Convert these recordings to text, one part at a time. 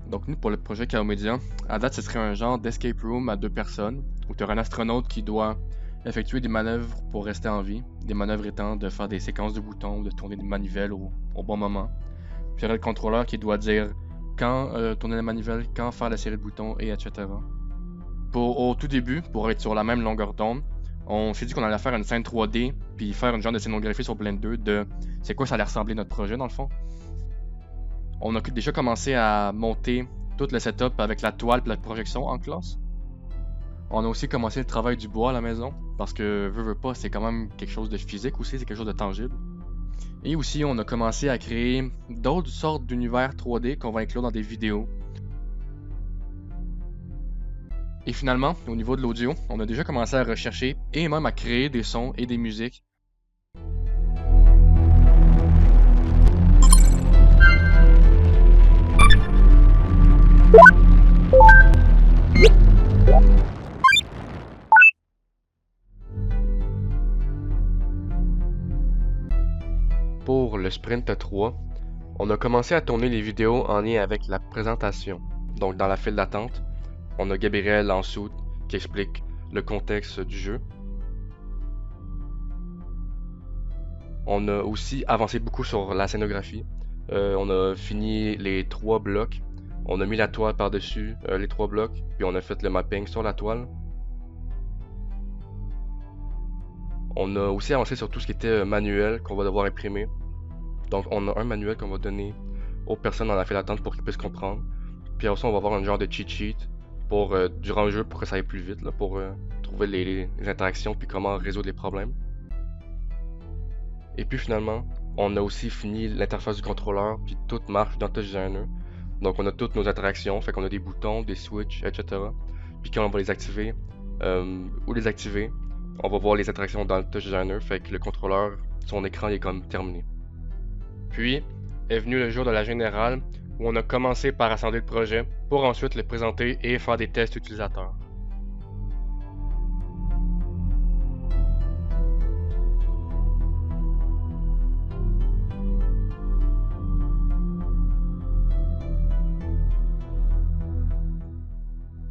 Donc nous, pour le projet Chaos Media, à date, ce serait un genre d'escape room à 2 personnes, où tu auras un astronaute qui doit effectuer des manœuvres pour rester en vie. Des manœuvres étant de faire des séquences de boutons, de tourner des manivelles au bon moment. Puis il y aurait le contrôleur qui doit dire quand tourner la manivelle, quand faire la série de boutons, et etc. Au tout début, pour être sur la même longueur d'onde, on s'est dit qu'on allait faire une scène 3D, puis faire une genre de scénographie sur Blend 2 de c'est quoi ça allait ressembler notre projet dans le fond. On a déjà commencé à monter tout le setup avec la toile et la projection en classe. On a aussi commencé le travail du bois à la maison, parce que veux pas, c'est quand même quelque chose de physique aussi, c'est quelque chose de tangible. Et aussi, on a commencé à créer d'autres sortes d'univers 3D qu'on va inclure dans des vidéos. Et finalement, au niveau de l'audio, on a déjà commencé à rechercher et même à créer des sons et des musiques. Pour le Sprint 3, on a commencé à tourner les vidéos en lien avec la présentation. Donc dans la file d'attente, on a Gabriel en dessous qui explique le contexte du jeu. On a aussi avancé beaucoup sur la scénographie. On a fini les 3 blocs. On a mis la toile par-dessus les 3 blocs, puis on a fait le mapping sur la toile. On a aussi avancé sur tout ce qui était manuel qu'on va devoir imprimer. Donc on a un manuel qu'on va donner aux personnes dans la file d'attente pour qu'ils puissent comprendre. Puis aussi on va avoir un genre de cheat sheet pour durant le jeu pour que ça aille plus vite, là, pour trouver les interactions puis comment résoudre les problèmes. Et puis finalement, on a aussi fini l'interface du contrôleur puis tout marche dans Touch Designer. Donc on a toutes nos interactions, fait qu'on a des boutons, des switches, etc. Puis quand on va les activer ou les activer, on va voir les interactions dans le Touch Designer, fait que le contrôleur, son écran il est comme terminé. Puis est venu le jour de la générale où on a commencé par assembler le projet pour ensuite le présenter et faire des tests utilisateurs.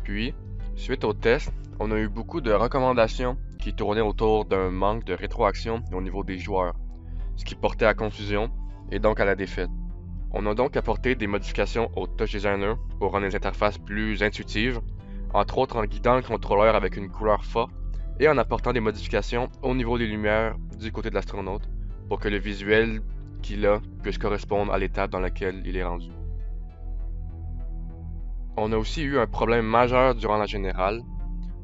Puis, suite au test, on a eu beaucoup de recommandations qui tournaient autour d'un manque de rétroaction au niveau des joueurs, ce qui portait à confusion et donc à la défaite. On a donc apporté des modifications au Touch Designer pour rendre les interfaces plus intuitives, entre autres en guidant le contrôleur avec une couleur forte et en apportant des modifications au niveau des lumières du côté de l'astronaute pour que le visuel qu'il a puisse correspondre à l'étape dans laquelle il est rendu. On a aussi eu un problème majeur durant la générale.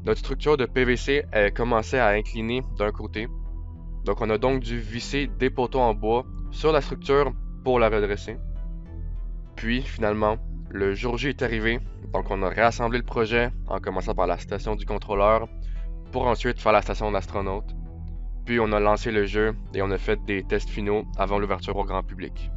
Notre structure de PVC commençait à incliner d'un côté, donc on a donc dû visser des poteaux en bois sur la structure pour la redresser. Puis finalement, le jour J est arrivé, donc on a réassemblé le projet en commençant par la station du contrôleur pour ensuite faire la station de l'astronaute. Puis on a lancé le jeu et on a fait des tests finaux avant l'ouverture au grand public.